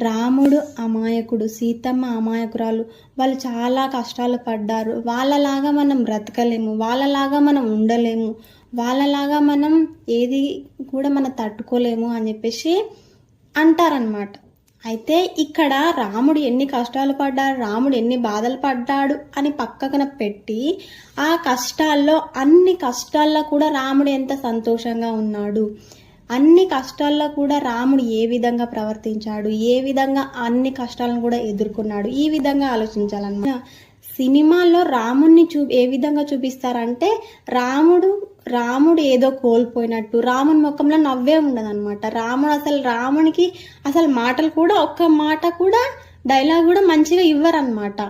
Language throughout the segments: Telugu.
రాముడు అమాయకుడు, సీతమ్మ అమాయకురాలు. వాళ్ళు చాలా కష్టాలు పడ్డారు. వాళ్ళలాగా మనం బ్రతకలేము, వాళ్ళలాగా మనం ఉండలేము, వాళ్ళలాగా మనం ఏది కూడా మనం తట్టుకోలేము అని చెప్పేసి అంటారనమాట. అయితే ఇక్కడ రాముడు ఎన్ని కష్టాలు పడ్డాడు, రాముడు ఎన్ని బాధలు పడ్డాడు అని పక్కన పెట్టి ఆ కష్టాల్లో, అన్ని కష్టాల్లో కూడా రాముడు ఎంత సంతోషంగా ఉన్నాడు, అన్ని కష్టాల్లో కూడా రాముడు ఏ విధంగా ప్రవర్తించాడు, ఏ విధంగా అన్ని కష్టాలను కూడా ఎదుర్కొన్నాడు, ఈ విధంగా ఆలోచించాలన్నమాట. సినిమాల్లో రాముడిని ఏ విధంగా చూపిస్తారంటే రాముడు ఏదో కోల్పోయినట్టు, రాముని ముఖంలో నవ్వే ఉండదన్నమాట. రామునికి అసలు మాటలు కూడా, ఒక్క మాట కూడా, డైలాగ్ కూడా మంచిగా ఇవ్వరన్నమాట.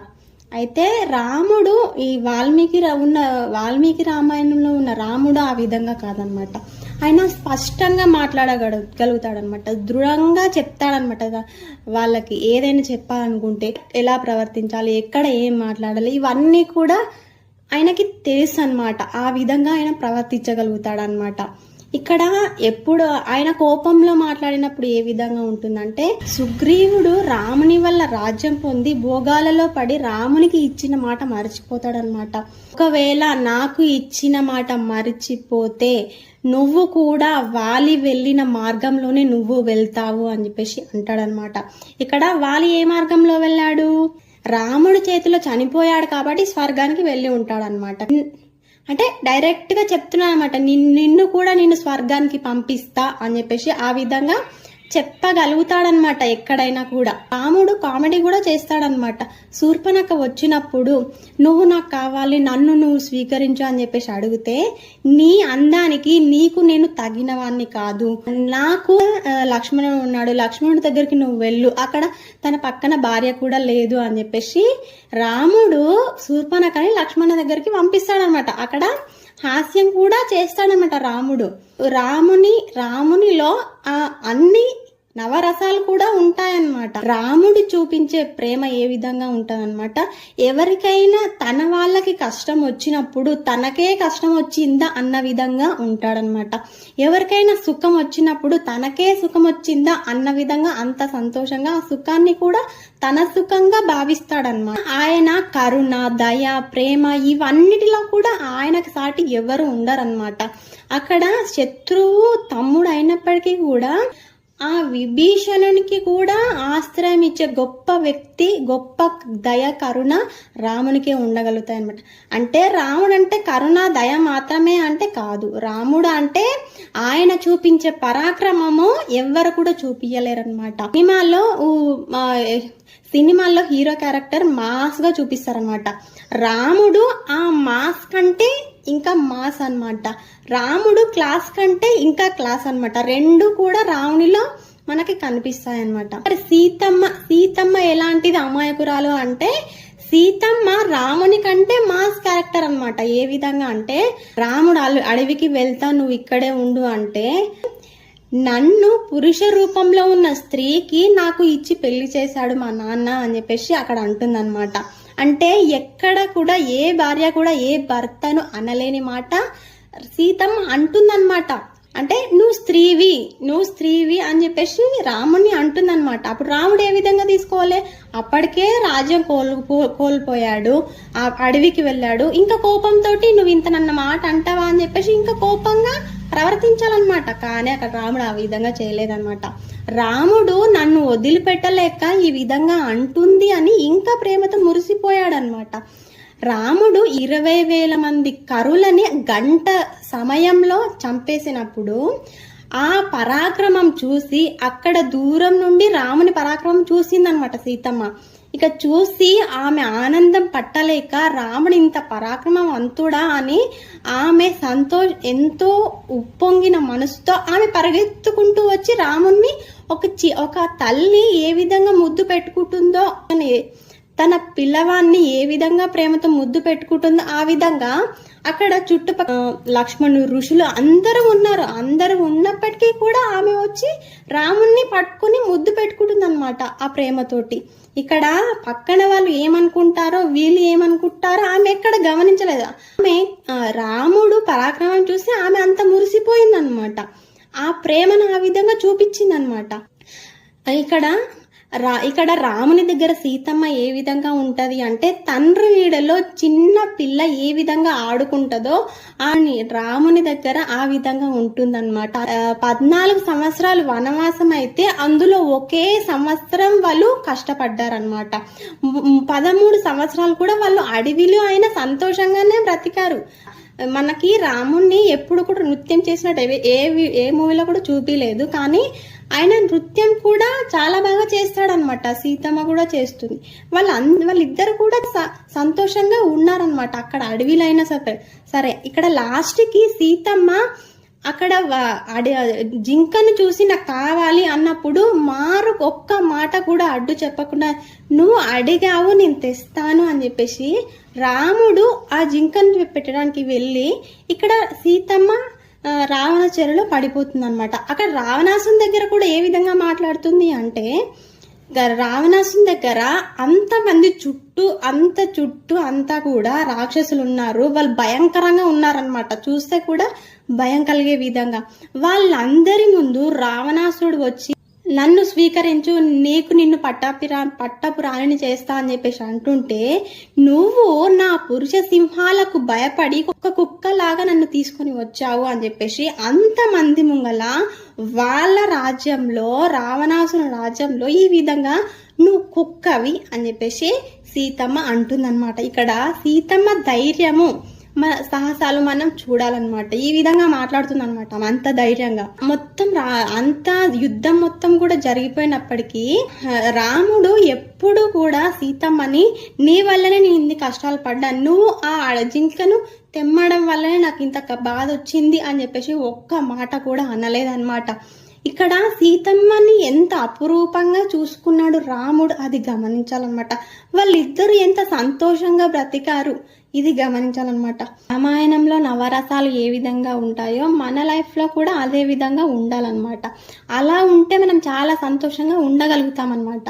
అయితే రాముడు ఈ వాల్మీకి రామాయణంలో ఉన్న రాముడు ఆ విధంగా కాదనమాట. ఆయన స్పష్టంగా మాట్లాడగలుగుతాడనమాట, దృఢంగా చెప్తాడనమాట. వాళ్ళకి ఏదైనా చెప్పాలనుకుంటే ఎలా ప్రవర్తించాలి, ఎక్కడ ఏం మాట్లాడాలి, ఇవన్నీ కూడా ఆయనకి తెలుసు అనమాట. ఆ విధంగా ఆయన ప్రవర్తించగలుగుతాడనమాట. ఇక్కడ ఎప్పుడు ఆయన కోపంలో మాట్లాడినప్పుడు ఏ విధంగా ఉంటుందంటే, సుగ్రీవుడు రాముని వల్ల రాజ్యం పొంది భోగాలలో పడి రామునికి ఇచ్చిన మాట మర్చిపోతాడనమాట. ఒకవేళ నాకు ఇచ్చిన మాట మర్చిపోతే నువ్వు కూడా వాలి వెళ్ళిన మార్గంలోనే నువ్వు వెళ్తావు అని చెప్పేసి అంటాడనమాట. ఇక్కడ వాలి ఏ మార్గంలో వెళ్ళాడు? రాముడి చేతిలో చనిపోయాడు కాబట్టి స్వర్గానికి వెళ్ళి ఉంటాడనమాట. అంటే డైరెక్ట్ గా చెప్తున్నా అనమాట, నిన్ను కూడా నేను స్వర్గానికి పంపిస్తా అని చెప్పేసి ఆ విధంగా చెప్పగలుగుతాడనమాట. ఎక్కడైనా కూడా రాముడు కామెడీ కూడా చేస్తాడనమాట. శూర్పణఖ వచ్చినప్పుడు నువ్వు నాకు కావాలి, నన్ను నువ్వు స్వీకరించు అని చెప్పేసి అడిగితే, నీ అందానికి నీకు నేను తగిన వాణ్ణి కాదు, నాకు లక్ష్మణుడు ఉన్నాడు, లక్ష్మణుడి దగ్గరికి నువ్వు వెళ్ళు, అక్కడ తన పక్కన భార్య కూడా లేదు అని చెప్పేసి రాముడు శూర్పణఖని లక్ష్మణ దగ్గరికి పంపిస్తాడనమాట. అక్కడ హాస్యం కూడా చేస్తాడనమాట రాముడు. రామునిలో అన్ని నవరసాలు కూడా ఉంటాయన్నమాట. రాముడు చూపించే ప్రేమ ఏ విధంగా ఉంటదన్నమాట, ఎవరికైనా తన వాళ్ళకి కష్టం వచ్చినప్పుడు తనకే కష్టం వచ్చిందా అన్న విధంగా ఉంటాడనమాట. ఎవరికైనా సుఖం వచ్చినప్పుడు తనకే సుఖం వచ్చిందా అన్న విధంగా అంత సంతోషంగా ఆ సుఖాన్ని కూడా తన సుఖంగా భావిస్తాడనమాట. ఆయన కరుణ, దయ, ప్రేమ ఇవన్నిటిలో కూడా ఆయనకు సాటి ఎవరు ఉండరన్నమాట. అక్కడ శత్రువు తమ్ముడు అయినప్పటికీ కూడా ఆ విభీషణునికి కూడా ఆశ్రయం ఇచ్చే గొప్ప వ్యక్తి, గొప్ప దయ, కరుణ రామునికే ఉండగలుగుతాయి అనమాట. అంటే రాముడు అంటే కరుణ, దయ మాత్రమే అంటే కాదు. రాముడు అంటే ఆయన చూపించే పరాక్రమము ఎవ్వరు కూడా చూపించలేరనమాట. సినిమాల్లో హీరో క్యారెక్టర్ మాస్ గా చూపిస్తారనమాట. రాముడు ఆ మాస్ కంటే ఇంకా మాస్ అన్నమాట. రాముడు క్లాస్ కంటే ఇంకా క్లాస్ అన్నమాట. రెండు కూడా రామునిలో మనకి కనిపిస్తాయి అన్నమాట. మరి సీతమ్మ ఎలాంటిది అమాయకురాలు అంటే, సీతమ్మ రాముని కంటే మాస్ క్యారెక్టర్ అన్నమాట. ఏ విధంగా అంటే, రాముడు అడవికి వెళ్తా, నువ్వు ఇక్కడే ఉండు అంటే, నన్ను పురుష రూపంలో ఉన్న స్త్రీకి నాకు ఇచ్చి పెళ్లి చేశాడు మా నాన్న అని చెప్పేసి అక్కడ అంటుందన్నమాట. అంటే ఎక్కడ కూడా ఏ భార్య కూడా ఏ భర్తను అనలేని మాట సీతమ్మ అంటుందన్నమాట. అంటే నువ్వు స్త్రీవి అని చెప్పేసి రాముని అంటుందన్నమాట. అప్పుడు రాముడు ఏ విధంగా తీసుకోవాలి? అప్పటికే రాజ్యం కోల్పోయాడు, ఆ అడవికి వెళ్ళాడు. ఇంకా కోపంతో నువ్వు ఇంత నన్న మాట అంటావా అని చెప్పేసి ఇంకా కోపంగా ప్రవర్తించాలన్నమాట. కానీ అక్కడ రాముడు ఆ విధంగా చేయలేదన్నమాట. రాముడు నన్ను వదిలిపెట్టలేక ఈ విధంగా అంటుంది అని ఇంకా ప్రేమతో మురిసిపోయాడనమాట. రాముడు 20,000 మంది కరులని గంట సమయంలో చంపేసినప్పుడు ఆ పరాక్రమం చూసి, అక్కడ దూరం నుండి రాముని పరాక్రమం చూసిందనమాట సీతమ్మ. ఇక చూసి ఆమె ఆనందం పట్టలేక, రాముడు ఇంత పరాక్రమవంతుడా అని ఆమె ఎంతో ఉప్పొంగిన మనసుతో ఆమె పరిగెత్తుకుంటూ వచ్చి రాముణ్ణి ఒక తల్లి ఏ విధంగా ముద్దు పెట్టుకుంటుందో, తన పిల్లవాన్ని ఏ విధంగా ప్రేమతో ముద్దు పెట్టుకుంటుందో ఆ విధంగా అక్కడ చుట్టుపక్కల లక్ష్మణుడు, ఋషులు అందరూ ఉన్నారు. అందరూ ఉన్నప్పటికీ కూడా ఆమె వచ్చి రాముణ్ణి పట్టుకుని ముద్దు పెట్టుకుంటుంది అనమాట ఆ ప్రేమతోటి. ఇక్కడ పక్కన వాళ్ళు ఏమనుకుంటారో, వీళ్ళు ఏమనుకుంటారో ఆమె ఎక్కడ గమనించలేదు. ఆమె రాముడు పరాక్రమం చూసి ఆమె అంత మురిసిపోయింది అనమాట. ఆ ప్రేమను ఆ విధంగా చూపించింది అనమాట. ఇక్కడ ఇక్కడ రాముని దగ్గర సీతమ్మ ఏ విధంగా ఉంటది అంటే, తండ్రి నీడలో చిన్న పిల్ల ఏ విధంగా ఆడుకుంటదో రాముని దగ్గర ఆ విధంగా ఉంటుందన్నమాట. 14 సంవత్సరాలు వనవాసం అయితే అందులో ఒకే సంవత్సరం వాళ్ళు కష్టపడ్డారనమాట. 13 సంవత్సరాలు కూడా వాళ్ళు అడవిలో అయినా సంతోషంగానే బ్రతికారు. మనకి రాముణ్ణి ఎప్పుడు కూడా నృత్యం చేసినట్టు ఏ మూవీలో కూడా చూపిలేదు, కానీ ఆయన నృత్యం కూడా చాలా బాగా చేస్తాడనమాట. సీతమ్మ కూడా చేస్తుంది. వాళ్ళిద్దరు కూడా సంతోషంగా ఉన్నారనమాట అక్కడ అడవిలో అయినా సరే. ఇక్కడ లాస్ట్ కి సీతమ్మ అక్కడ జింకను చూసి నాకు కావాలి అన్నప్పుడు ఒక్క మాట కూడా అడ్డు చెప్పకుండా నువ్వు అడిగావు నేను తెస్తాను అని చెప్పేసి రాముడు ఆ జింకను పెట్టడానికి వెళ్ళి ఇక్కడ సీతమ్మ రావణ చెరలో పడిపోతుంది అనమాట. అక్కడ రావణాసుని దగ్గర కూడా ఏ విధంగా మాట్లాడుతుంది అంటే, రావణాసుని దగ్గర అంతమంది చుట్టూ అంతా కూడా రాక్షసులు ఉన్నారు. వాళ్ళు భయంకరంగా ఉన్నారనమాట. చూస్తే కూడా భయం కలిగే విధంగా. వాళ్ళందరి ముందు రావణాసుడు వచ్చి నన్ను స్వీకరించు, నిన్ను పట్టపు రాణిని చేస్తా అని చెప్పేసి అంటుంటే, నువ్వు నా పురుష సింహాలకు భయపడి ఒక కుక్కలాగా నన్ను తీసుకొని వచ్చావు అని చెప్పేసి అంతమంది ముంగల వాళ్ళ రాజ్యంలో, రావణాసుని రాజ్యంలో ఈ విధంగా నువ్వు కుక్కవి అని చెప్పేసి సీతమ్మ అంటుందన్నమాట. ఇక్కడ సీతమ్మ ధైర్యము సాహసాలు మనం చూడాలన్నమాట. ఈ విధంగా మాట్లాడుతుంది అనమాట. అంత ధైర్యంగా అంత యుద్ధం మొత్తం కూడా జరిగిపోయినప్పటికీ రాముడు ఎప్పుడు కూడా సీతమ్మని నీ వల్లనే నేను ఇన్ని కష్టాలు పడ్డాను, నువ్వు ఆ జింకను తెమ్మడం వల్లనే నాకు ఇంత బాధ వచ్చింది అని చెప్పేసి ఒక్క మాట కూడా అనలేదన్నమాట. ఇక్కడ సీతమ్మని ఎంత అపురూపంగా చూసుకున్నాడు రాముడు, అది గమనించాలన్నమాట. వాళ్ళిద్దరు ఎంత సంతోషంగా బ్రతికారు, ఇది గమనించాలన్నమాట. రామాయణంలో నవరసాలు ఏ విధంగా ఉంటాయో మన లైఫ్ లో కూడా అదే విధంగా ఉండాలన్నమాట. అలా ఉంటే మనం చాలా సంతోషంగా ఉండగలుగుతాం అన్నమాట.